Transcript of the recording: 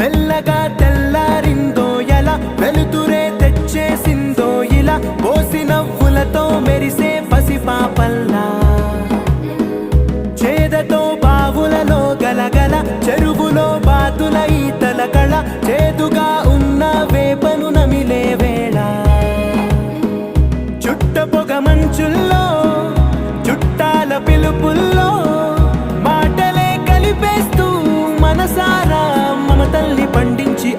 మెల్లగా తెల్లారిందో ఎలా వెలుతురే తెచ్చేసిందో ఇలా పోసి నవ్వులతో మెరిసే పసిపాపల్లా చేదతో బావులలో గలగల చెరువులో బాతుల ఈతల కళ చేదుగా ఉన్న వేపను నమిలే వేళ చుట్ట పొగ మంచుల్లో చుట్టాల పిలుపుల్లో మాటలే కలిపేస్తూ మనసారా మమతల్ని పండించి